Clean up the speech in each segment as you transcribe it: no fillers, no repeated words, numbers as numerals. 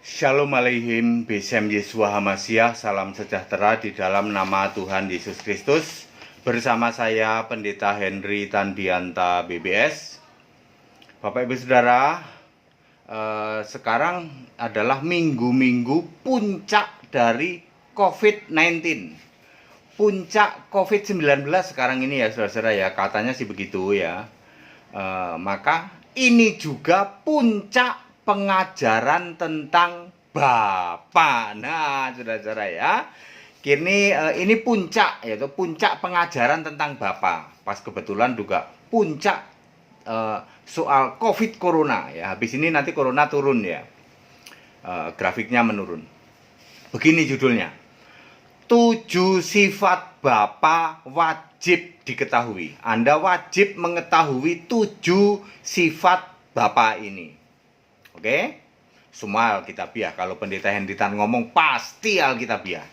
Shalom Aleihim, Besem Yeshua Hamasiah, salam sejahtera di dalam nama Tuhan Yesus Kristus. Bersama saya Pendeta Henry Tandianta BBS. Bapak Ibu Saudara, sekarang adalah minggu-minggu puncak dari COVID-19. Puncak COVID-19 sekarang ini ya saudara-saudara ya, katanya sih begitu ya. Maka ini juga puncak pengajaran tentang Bapa. Nah, saudara-saudara ya, ini puncak, yaitu puncak pengajaran tentang Bapa. Pas kebetulan juga puncak soal COVID Corona ya. Habis ini nanti Corona turun ya, grafiknya menurun. Begini judulnya: 7 sifat Bapa wajib diketahui. Anda wajib mengetahui 7 sifat Bapa ini. Oke? Semua Alkitabiah. Kalau Pendeta Henditan ngomong pasti Alkitabiah.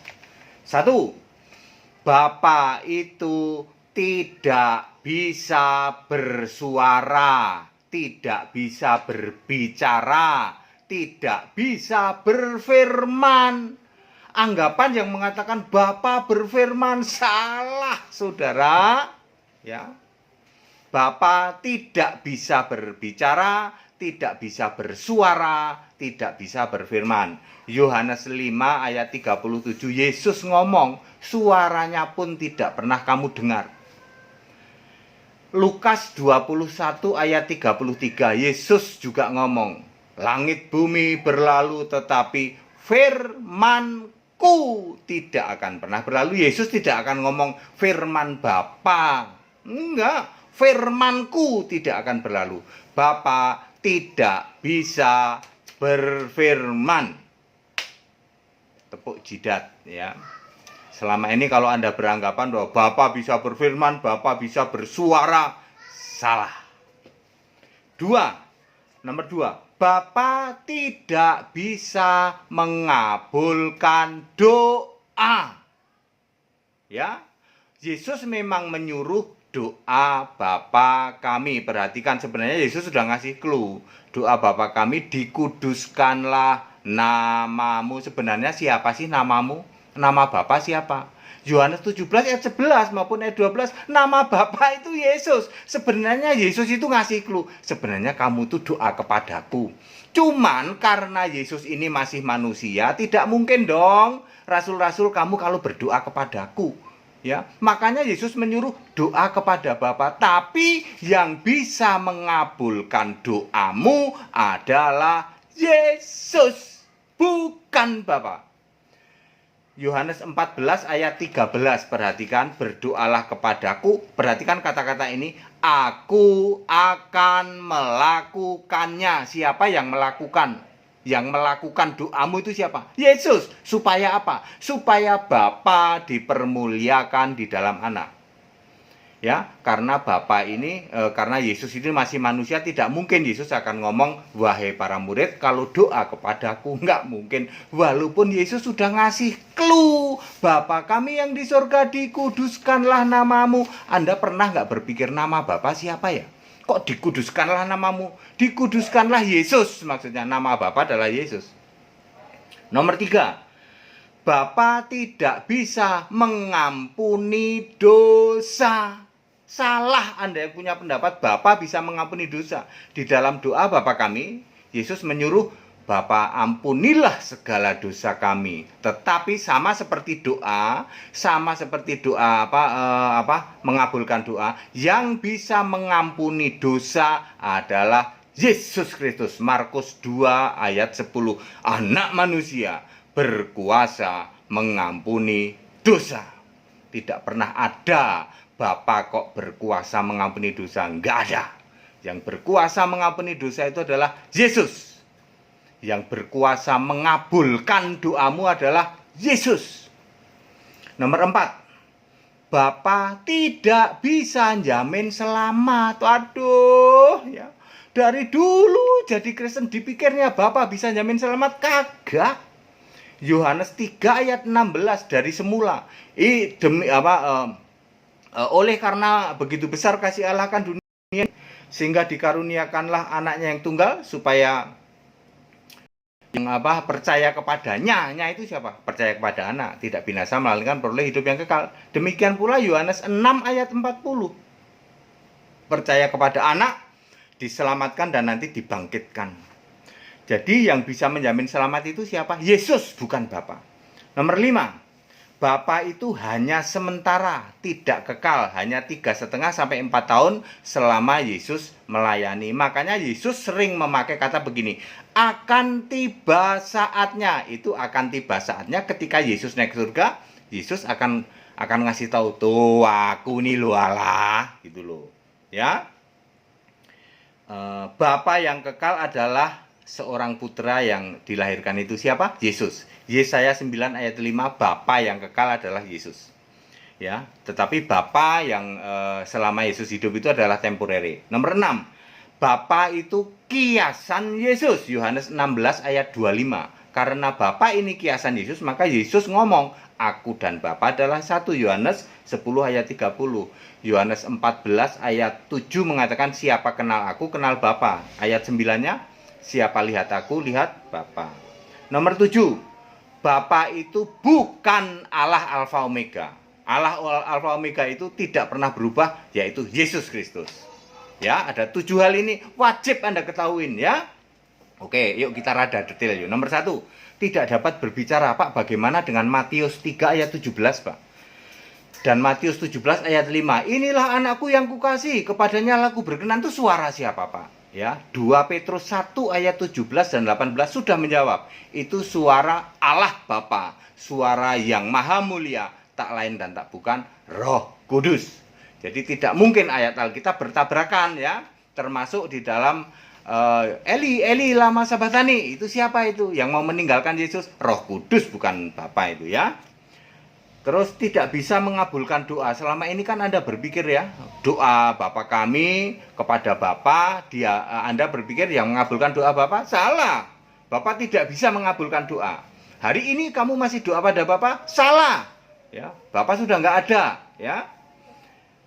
1. Bapa itu tidak bisa bersuara, tidak bisa berbicara, tidak bisa berfirman. Anggapan yang mengatakan Bapa berfirman salah, saudara. Ya. Bapa tidak bisa berbicara, tidak bisa bersuara, tidak bisa berfirman. Yohanes 5 ayat 37, Yesus ngomong, suaranya pun tidak pernah kamu dengar. Lukas 21 ayat 33, Yesus juga ngomong, langit bumi berlalu tetapi firman-Ku tidak akan pernah berlalu. Yesus tidak akan ngomong firman Bapa. Enggak, firman-Ku tidak akan berlalu. Bapa tidak bisa berfirman. Tepuk jidat ya. Selama ini kalau Anda beranggapan bahwa Bapa bisa berfirman, Bapa bisa bersuara, salah. Nomor 2, Bapa tidak bisa mengabulkan doa. Ya. Yesus memang menyuruh doa Bapa kami. Perhatikan, sebenarnya Yesus sudah ngasih clue. Doa Bapa kami, dikuduskanlah namamu. Sebenarnya siapa sih namamu? Nama Bapa siapa? Yohanes 17 ayat 11 maupun ayat 12, nama Bapa itu Yesus. Sebenarnya Yesus itu ngasih clue. Sebenarnya kamu tuh doa kepadaku. Cuman karena Yesus ini masih manusia, tidak mungkin dong rasul-rasul kamu kalau berdoa kepadaku. Ya, makanya Yesus menyuruh doa kepada Bapa, tapi yang bisa mengabulkan doamu adalah Yesus, bukan Bapa. Yohanes 14 ayat 13, perhatikan, berdoalah kepadaku. Perhatikan kata-kata ini, aku akan melakukannya. Siapa yang melakukan? Yang melakukan doamu itu siapa? Yesus. Supaya apa? Supaya Bapa dipermuliakan di dalam Anak. Ya, karena Bapa ini, karena Yesus ini masih manusia, tidak mungkin Yesus akan ngomong, wahai para murid, kalau doa kepadaku, enggak mungkin. Walaupun Yesus sudah ngasih clue, Bapa kami yang di surga, dikuduskanlah namamu. Anda pernah nggak berpikir nama Bapa siapa ya? Kok dikuduskanlah namamu? Dikuduskanlah Yesus, maksudnya nama Bapa adalah Yesus. Nomor 3, Bapa tidak bisa mengampuni dosa. Salah Anda yang punya pendapat Bapa bisa mengampuni dosa. Di dalam doa Bapa kami, Yesus menyuruh, Bapa ampunilah segala dosa kami. Tetapi sama seperti doa mengabulkan doa, yang bisa mengampuni dosa adalah Yesus Kristus. Markus 2 ayat 10. Anak manusia berkuasa mengampuni dosa. Tidak pernah ada Bapa kok berkuasa mengampuni dosa. Enggak ada. Yang berkuasa mengampuni dosa itu adalah Yesus. Yang berkuasa mengabulkan doamu adalah Yesus. Nomor 4, Bapa tidak bisa jamin selamat. Aduh ya. Dari dulu jadi Kristen dipikirnya Bapa bisa jamin selamat. Kagak. Yohanes 3 ayat 16, dari semula oleh karena begitu besar kasih Allah akan dunia sehingga dikaruniakanlah anaknya yang tunggal supaya percaya kepadanya, itu siapa? Percaya kepada anak, tidak binasa melainkan peroleh hidup yang kekal. Demikian pula Yohanes 6 ayat 40. Percaya kepada anak, diselamatkan dan nanti dibangkitkan. Jadi yang bisa menjamin selamat itu siapa? Yesus, bukan Bapa. Nomor 5, Bapa itu hanya sementara, tidak kekal, hanya 3,5 sampai 4 tahun selama Yesus melayani. Makanya Yesus sering memakai kata begini, akan tiba saatnya. Itu akan tiba saatnya ketika Yesus naik surga, Yesus akan ngasih tahu, tuh aku nih lo Allah, gitu loh. Ya. Bapa yang kekal adalah seorang putra yang dilahirkan itu siapa? Yesus. Yesaya 9 ayat 5, Bapa yang kekal adalah Yesus. Ya, tetapi Bapa yang selama Yesus hidup itu adalah temporary. Nomor 6, Bapa itu kiasan Yesus. Yohanes 16 ayat 25. Karena Bapa ini kiasan Yesus, maka Yesus ngomong, aku dan Bapa adalah satu. Yohanes 10 ayat 30. Yohanes 14 ayat 7 mengatakan, siapa kenal aku, kenal Bapa. Ayat 9-nya, siapa lihat aku, lihat Bapa. Nomor 7, Bapa itu bukan Allah Alfa Omega. Allah Alfa Omega itu tidak pernah berubah, yaitu Yesus Kristus. Ya, ada 7 hal ini wajib Anda ketahuin ya. Oke, yuk kita rada detail yuk. Nomor 1, tidak dapat berbicara, Pak. Bagaimana dengan Matius 3 ayat 17, Pak? Dan Matius 17 ayat 5, inilah anakku yang kukasihi, kepadanya aku berkenan. Itu suara siapa, Pak? Ya, 2 Petrus 1 ayat 17 dan 18 sudah menjawab. Itu suara Allah Bapa, suara yang maha mulia, tak lain dan tak bukan Roh Kudus. Jadi tidak mungkin ayat Alkitab bertabrakan ya. Termasuk di dalam Eli lama sabatani, itu siapa itu? Yang mau meninggalkan Yesus? Roh Kudus, bukan Bapa itu ya. Terus tidak bisa mengabulkan doa. Selama ini kan Anda berpikir ya, doa Bapa kami kepada Bapa, Anda berpikir yang mengabulkan doa Bapa? Salah. Bapa tidak bisa mengabulkan doa. Hari ini kamu masih doa pada Bapa? Salah. Ya, Bapa sudah nggak ada. Ya,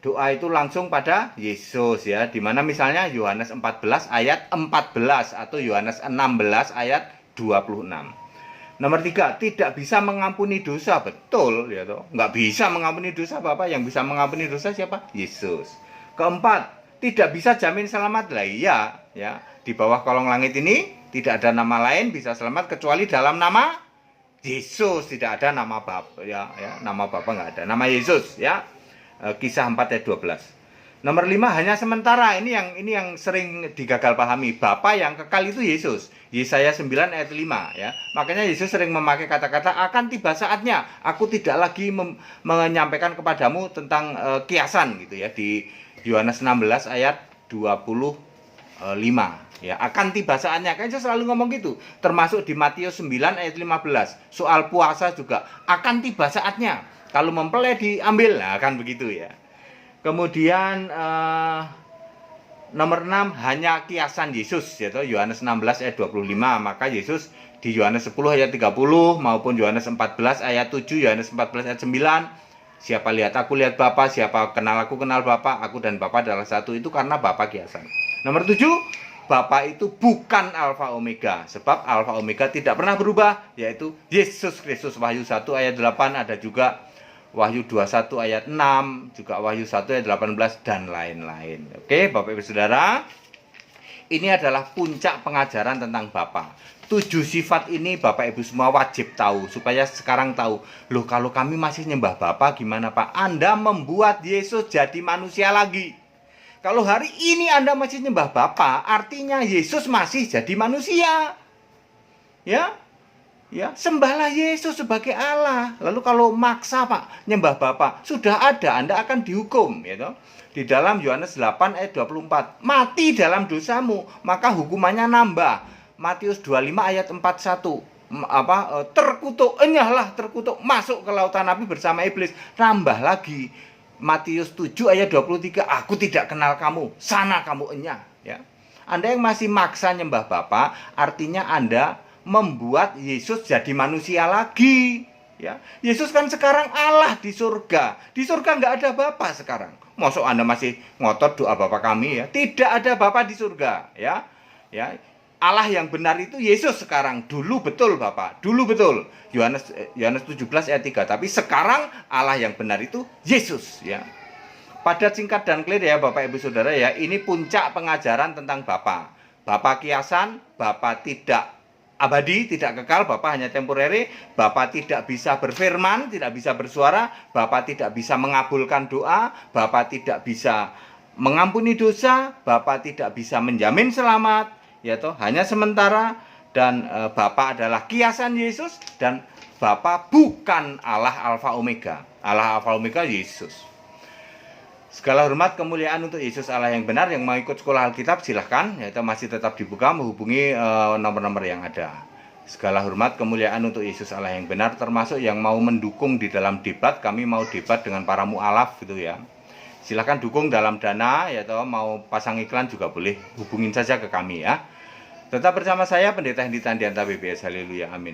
doa itu langsung pada Yesus ya. Dimana misalnya Yohanes 14 ayat 14 atau Yohanes 16 ayat 26. Nomor 3, tidak bisa mengampuni dosa. Betul ya toh. Nggak bisa mengampuni dosa Bapak. Yang bisa mengampuni dosa siapa? Yesus. Keempat, tidak bisa jamin selamat. Lah iya ya. Di bawah kolong langit ini tidak ada nama lain bisa selamat kecuali dalam nama Yesus. Tidak ada nama Bapa ya, nama Bapa nggak ada. Nama Yesus ya. Kisah 4 ayat 12. Nomor 5, hanya sementara. Ini yang sering digagal pahami. Bapa yang kekal itu Yesus. Yesaya 9 ayat 5 ya. Makanya Yesus sering memakai kata-kata akan tiba saatnya. Aku tidak lagi menyampaikan kepadamu tentang kiasan gitu ya, di Yohanes 16 ayat 25 ya. Akan tiba saatnya. Kan saya selalu ngomong gitu. Termasuk di Matius 9 ayat 15. Soal puasa juga akan tiba saatnya. Kalau mempelai diambil, nah kan begitu ya. Kemudian nomor 6, hanya kiasan Yesus yaitu Yohanes 16 ayat 25. Maka Yesus di Yohanes 10 ayat 30 maupun Yohanes 14 ayat 7, Yohanes 14 ayat 9, siapa lihat aku lihat Bapa, siapa kenal aku kenal Bapa, aku dan Bapa adalah satu. Itu karena Bapa kiasan. Nomor 7, Bapa itu bukan Alfa Omega, sebab Alfa Omega tidak pernah berubah, yaitu Yesus Kristus. Wahyu 1 ayat 8, ada juga Wahyu 21 ayat 6, juga Wahyu 1 ayat 18, dan lain-lain. Oke, Bapak Ibu Saudara, ini adalah puncak pengajaran tentang Bapa. 7 sifat ini Bapak Ibu semua wajib tahu, supaya sekarang tahu, loh kalau kami masih nyembah Bapa gimana Pak? Anda membuat Yesus jadi manusia lagi. Kalau hari ini Anda masih nyembah Bapa, artinya Yesus masih jadi manusia. Ya, sembahlah Yesus sebagai Allah. Lalu kalau maksa Pak nyembah Bapa, sudah ada, Anda akan dihukum ya toh. Di dalam Yohanes 8 ayat 24, mati dalam dosamu, maka hukumannya nambah. Matius 25 ayat 41, terkutuk, enyahlah terkutuk, masuk ke lautan api bersama iblis. Nambah lagi. Matius 7 ayat 23, aku tidak kenal kamu, sana kamu enyah ya. Anda yang masih maksa nyembah Bapa, artinya Anda membuat Yesus jadi manusia lagi ya. Yesus kan sekarang Allah di surga. Di surga nggak ada Bapa sekarang. Masuk Anda masih ngotot doa Bapa kami ya. Tidak ada Bapa di surga ya. Allah yang benar itu Yesus sekarang. Dulu betul Bapak, dulu betul. Yohanes 17 ayat 3. Tapi sekarang Allah yang benar itu Yesus ya. Padat, singkat, dan clear ya Bapak Ibu Saudara ya. Ini puncak pengajaran tentang Bapa. Bapa kiasan, Bapa tidak abadi, tidak kekal, Bapa hanya temporary. Bapa tidak bisa berfirman, tidak bisa bersuara. Bapa tidak bisa mengabulkan doa. Bapa tidak bisa mengampuni dosa. Bapa tidak bisa menjamin selamat. Ya toh, hanya sementara. Dan Bapa adalah kiasan Yesus. Dan Bapa bukan Allah Alfa Omega. Allah Alfa Omega Yesus. Segala hormat kemuliaan untuk Yesus Allah yang benar. Yang mau ikut sekolah Alkitab silahkan, yaitu masih tetap dibuka, menghubungi nomor-nomor yang ada. Segala hormat kemuliaan untuk Yesus Allah yang benar, termasuk yang mau mendukung di dalam debat. Kami mau debat dengan para mu'alaf gitu ya. Silahkan dukung dalam dana, yaitu mau pasang iklan juga boleh, hubungin saja ke kami ya. Tetap bersama saya Pendeta Hendy Tandianta BBS. Haleluya, amin.